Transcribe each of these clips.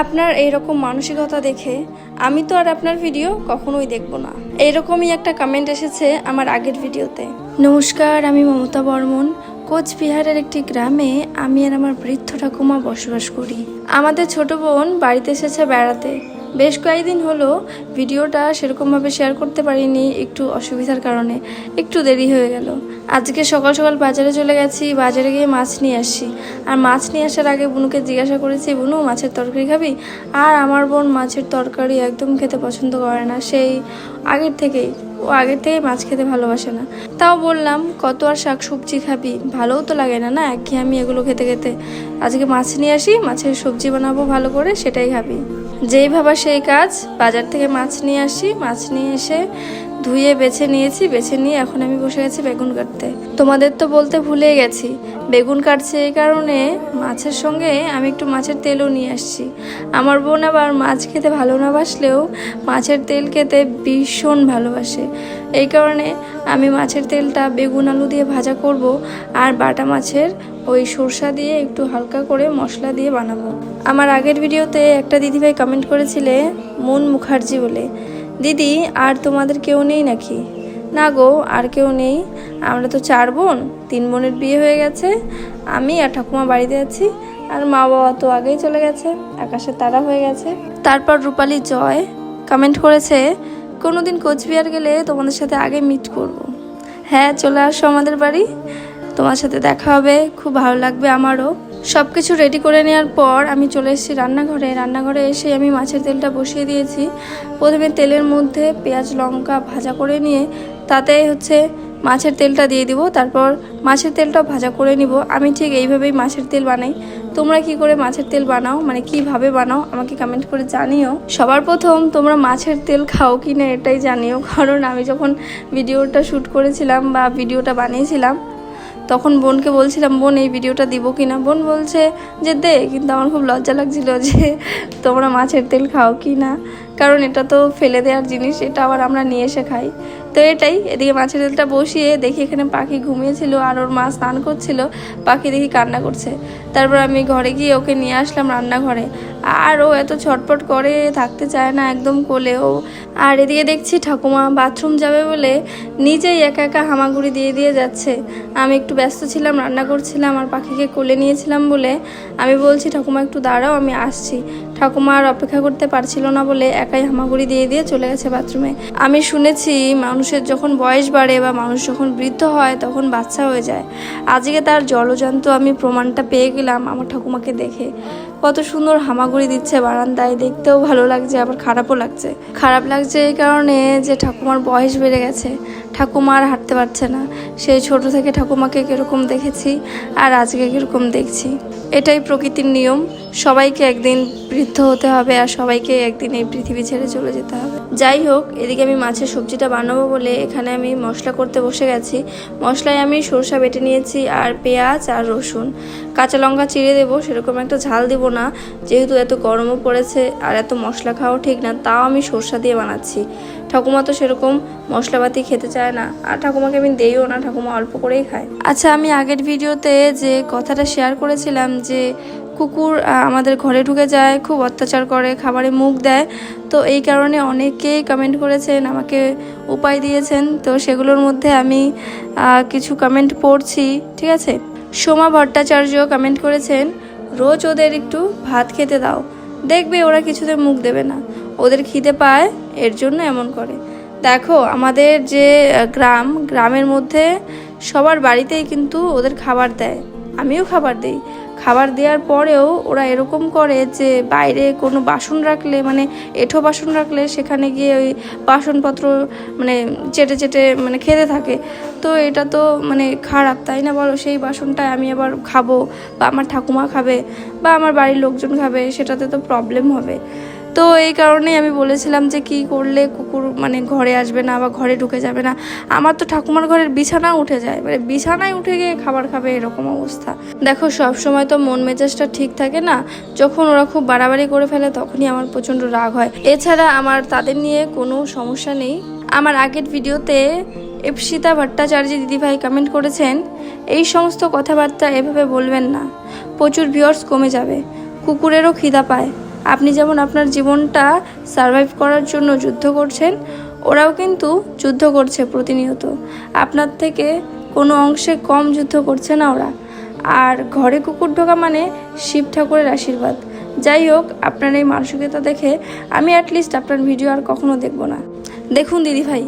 আপনার এইরকম মানসিকতা দেখে আমি তো আর আপনার ভিডিও কখনোই দেখব না। এইরকমই একটা কমেন্ট এসেছে আমার আগের ভিডিওতে। নমস্কার, আমি মমতা বর্মন। কোচবিহারের একটি গ্রামে আমি আর আমার বৃদ্ধ ঠাকুমা বসবাস করি। আমাদের ছোট বোন বাড়িতে এসেছে বেড়াতে। বেশ কয়েকদিন হলো ভিডিওটা সেরকমভাবে শেয়ার করতে পারিনি, একটু অসুবিধার কারণে একটু দেরি হয়ে গেল। আজকে সকাল সকাল বাজারে চলে গেছি, বাজারে গিয়ে মাছ নিয়ে আসছি। আর মাছ নিয়ে আসার আগে বুনুকে জিজ্ঞাসা করেছি, বুনু মাছের তরকারি খাবি? আর আমার বোন মাছের তরকারি একদম খেতে পছন্দ করে না, সেই আগের থেকেই মাছ খেতে ভালোবাসে না। তাও বললাম কত আর শাক সবজি খাবি, ভালোও তো লাগে না একঘেয়েমি এগুলো খেতে খেতে। আজকে মাছ নিয়ে আসি, মাছের সবজি বানাবো ভালো করে, সেটাই খাবি। যেই ভাবা সেই কাজ। বাজার থেকে মাছ নিয়ে আসি, মাছ নিয়ে এসে ধুয়ে বেছে নিয়ে এখন আমি বসে গেছি বেগুন কাটতে। তোমাদের তো বলতে ভুলে গেছি, বেগুন কাটছে এই কারণে মাছের সঙ্গে আমি একটু মাছের তেলও নিয়ে আসছি। আমার বোন আবার মাছ খেতে ভালো না বাসলেও মাছের তেল খেতে ভীষণ ভালোবাসে। এই কারণে আমি মাছের তেলটা বেগুন আলু দিয়ে ভাজা করব, আর বাটা মাছের ওই সরষা দিয়ে একটু হালকা করে মশলা দিয়ে বানাবো। আমার আগের ভিডিওতে একটা দিদিভাই কমেন্ট করেছিলে মন মুখার্জি বলে। দিদি, আর তোমাদের কেউ নেই নাকি? না গো, আর কেউ নেই। আমরা তো 4 বোন, 3 বোনের বিয়ে হয়ে গেছে, আমি আর ঠাকুমা বাড়িতে আছি। আর মা বাবা তো আগেই চলে গেছে, আকাশে তারা হয়ে গেছে। তারপর রূপালী জয় কমেন্ট করেছে, কোনোদিন কোচবিহার গেলে তোমাদের সাথে আগে মিট করব। হ্যাঁ, চলে আসো আমাদের বাড়ি, তোমার সাথে দেখা হবে, খুব ভালো লাগবে আমারও। সব কিছু রেডি করে নেওয়ার পর আমি চলে এসেছি রান্নাঘরে এসে আমি মাছের তেলটা বসিয়ে দিয়েছি। প্রথমে তেলের মধ্যে পেঁয়াজ লঙ্কা ভাজা করে নিয়ে তাতে মাছের তেলটা দিয়ে দিব। তারপর মাছের তেলটা ভাজা করে নিব। আমি ঠিক এইভাবেই মাছের তেল বানাই। তোমরা কি করে মাছের তেল বানাও, কিভাবে বানাও আমাকে কমেন্ট করে জানিও। সবার প্রথম তোমরা মাছের তেল খাও কি না এটাই জানিও, কারণ আমি যখন ভিডিওটা শ্যুট করেছিলাম বা ভিডিওটা বানিয়েছিলাম তখন বোনকে বলছিলাম, বোন এই ভিডিওটা দিব কি না। বোন বলছে যে দে, কিন্তু আমার খুব লজ্জা লাগছিল যে তোমরা মাছের তেল খাও কি না, কারণ এটা তো ফেলে দেওয়ার জিনিস, এটা আবার আমরা নিয়ে এসে খাই। তো এটাই, এদিকে মাছের তেলটা বসিয়ে দেখি এখানে পাখি ঘুমিয়েছিল আর ওর মা স্নান করছিল, পাখি দেখি কান্না করছে। তারপর আমি ঘরে গিয়ে ওকে নিয়ে আসলাম রান্নাঘরে। আর ও এত ছটপট করে, থাকতে চায় না একদম কোলেও। আর এদিকে দেখছি ঠাকুমা বাথরুম যাবে বলে নিজেই একা একা হামাগুড়ি দিয়ে যাচ্ছে। আমি একটু ব্যস্ত ছিলাম, রান্না করছিলাম আর পাখিকে কোলে নিয়েছিলাম বলে আমি বলছি ঠাকুমা একটু দাঁড়াও, আমি আসছি। ঠাকুমা আর অপেক্ষা করতে পারছিল না বলে একাই হামাগুড়ি দিয়ে চলে গেছে বাথরুমে। আমি শুনেছি মানুষের যখন বয়স বাড়ে বা মানুষ যখন বৃদ্ধ হয় তখন বাচ্চা হয়ে যায়। আজকে তার জলজান্ত আমি প্রমাণটা পেয়ে গেলাম আমার ঠাকুমাকে দেখে। কত সুন্দর হামাগুড়ি দিচ্ছে বারান্দায়, দেখতেও ভালো লাগছে আবার খারাপও লাগছে। খারাপ লাগছে এই কারণে যে ঠাকুমার বয়স বেড়ে গেছে, ঠাকুমা আর হাঁটতে পারছে না। সেই ছোট থেকে ঠাকুমাকে কীরকম দেখেছি আর আজকে কীরকম দেখছি। এটাই প্রকৃতির নিয়ম, সবাইকে একদিন বৃদ্ধ হতে হবে আর সবাইকে একদিন এই পৃথিবী ছেড়ে চলে যেতে হবে। যাই হোক, এদিকে আমি মাছের সবজিটা বানাবো বলে এখানে আমি মশলা করতে বসে গেছি। মশলায় আমি সরষা বেটে নিয়েছি আর পেঁয়াজ আর রসুন, কাঁচা লঙ্কা চিড়ে দেবো। সেরকম একটা ঝাল দিব না, যেহেতু এত গরমও পড়েছে আর এত মশলা খাওয়াও ঠিক না, তাও আমি সরষা দিয়ে বানাচ্ছি। ঠাকুমা তো সেরকম মশলাপাতি খেতে চায় না, আর ঠাকুমাকে আমি দেইও না, ঠাকুমা অল্প করেই খায়। আচ্ছা, আমি আগের ভিডিওতে যে কথাটা শেয়ার করেছিলাম যে কুকুর আমাদের ঘরে ঢুকে যায়, খুব অত্যাচার করে, খাবারে মুখ দেয়, তো এই কারণে অনেকেই কমেন্ট করেছেন, আমাকে উপায় দিয়েছেন। তো সেগুলোর মধ্যে আমি কিছু কমেন্ট পড়ছি, ঠিক আছে। সোমা ভট্টাচার্য কমেন্ট করেছেন, রোজ ওদের একটু ভাত খেতে দাও, দেখবে ওরা কিছুতে মুখ দেবে না, ওদের খিদে পায় এর জন্য এমন করে। দেখো, আমাদের যে গ্রামের মধ্যে সবার বাড়িতেই কিন্তু ওদের খাবার দেয়, আমিও খাবার দিই। খাবার দেওয়ার পরেও ওরা এরকম করে যে বাইরে কোনো বাসন রাখলে, এঁঠো বাসন রাখলে সেখানে গিয়ে ওই বাসনপত্র চেটে খেতে থাকে। তো এটা তো খারাপ, তাই না বলো? সেই বাসনটায় আমি আবার খাবো বা আমার ঠাকুমা খাবে বা আমার বাড়ির লোকজন খাবে, সেটাতে তো প্রবলেম হবে। তো এই কারণেই আমি বলেছিলাম যে কি করলে কুকুর ঘরে আসবে না বা ঘরে ঢুকে যাবে না। আমার তো ঠাকুমার ঘরের বিছানা উঠে যায়, বিছানায় উঠে গিয়ে খাবার খাবে, এরকম অবস্থা। দেখো, সব সময় তো মন মেজাজটা ঠিক থাকে না, যখন ওরা খুব বাড়াবাড়ি করে ফেলে তখনই আমার প্রচণ্ড রাগ হয়। এছাড়া আমার তাদের নিয়ে কোনো সমস্যা নেই। আমার আগের ভিডিওতে ইপসিতা ভট্টাচার্য দিদিভাই কমেন্ট করেছেন, এই সমস্ত কথাবার্তা এভাবে বলবেন না, প্রচুর ভিউয়ার্স কমে যাবে, কুকুরেরও খিদা পায়। আপনি যেমন আপনার জীবনটা সারভাইভ করার জন্য যুদ্ধ করছেন, ওরাও কিন্তু যুদ্ধ করছে প্রতিনিয়ত। আপনার থেকে কোনো অংশে কম যুদ্ধ করছে না ওরা। আর ঘরে কুকুর ঢোকা মানে শিব ঠাকুরের আশীর্বাদ। যাই হোক, আপনার এই মানসিকতা দেখে আমি অ্যাটলিস্ট আপনার ভিডিও আর কখনো দেখব না। দেখুন দিদিভাই,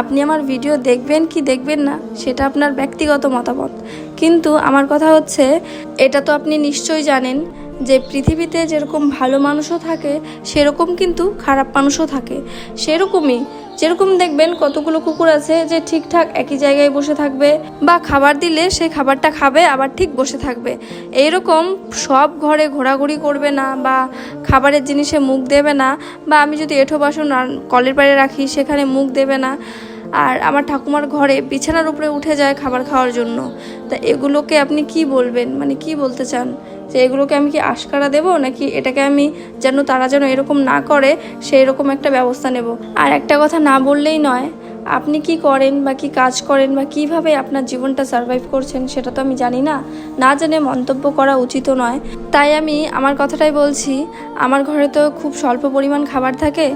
আপনি আমার ভিডিও দেখবেন কি দেখবেন না সেটা আপনার ব্যক্তিগত মতামত, কিন্তু আমার কথা হচ্ছে, এটা তো আপনি নিশ্চয়ই জানেন যে পৃথিবীতে যেরকম ভালো মানুষও থাকে সেরকম কিন্তু খারাপ মানুষও থাকে। সেরকমই যেরকম দেখবেন কতগুলো কুকুর আছে যে ঠিকঠাক একই জায়গায় বসে থাকবে, বা খাবার দিলে সেই খাবারটা খাবে আবার ঠিক বসে থাকবে। এইরকম সব ঘরে ঘোরাঘুরি করবে না, বা খাবারের জিনিসে মুখ দেবে না, বা আমি যদি এঁঠো বাসন কলের পাড়ে রাখি সেখানে মুখ দেবে না। আর আমার ঠাকুমার ঘরে বিছানার উপরে উঠে যায় খাবার খাওয়ার জন্য। তা এগুলোকে আপনি কি বলবেন, মানে কি বলতে চান? যে এগুলোকে আমি কি আশকারা দেব, নাকি এটাকে আমি তারা যেন এরকম না করে সেই রকম একটা ব্যবস্থা নেব? আর একটা কথা না বললেই নয়, আপনি কি করেন বা কি কাজ করেন বা কিভাবে আপনার জীবনটা সারভাইভ করছেন সেটা তো আমি জানি না, না জেনে মন্তব্য করা উচিতও নয়। তাই আমি আমার কথাটাই বলছি। আমার ঘরে তো খুব স্বল্প পরিমাণ খাবার থাকে,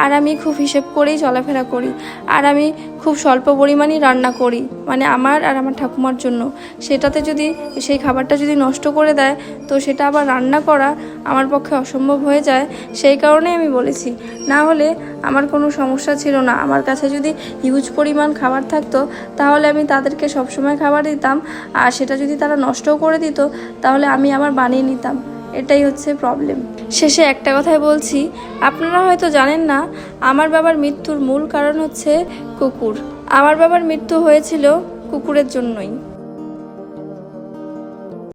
আর আমি খুব হিসেব করেই চলাফেরা করি, আর আমি খুব স্বল্প পরিমাণই রান্না করি, মানে আমার আর আমার ঠাকুমার জন্য। সেটাতে যদি সেই খাবারটা যদি নষ্ট করে দেয়, তো সেটা আবার রান্না করা আমার পক্ষে অসম্ভব হয়ে যায়। সেই কারণেই আমি বলেছি, না হলে আমার কোনো সমস্যা ছিল না। আমার কাছে যদি হিউজ পরিমাণ খাবার থাকতো তাহলে আমি তাদেরকে সবসময় খাবার দিতাম, আর সেটা যদি তারা নষ্টও করে দিত তাহলে আমি আবার বানিয়ে নিতাম। এটাই হচ্ছে প্রবলেম। শেষে একটা কথাই বলছি, আপনারা হয়তো জানেন না, আমার বাবার মৃত্যুর মূল কারণ হচ্ছে কুকুর। আমার বাবার মৃত্যু হয়েছিল কুকুরের জন্যই।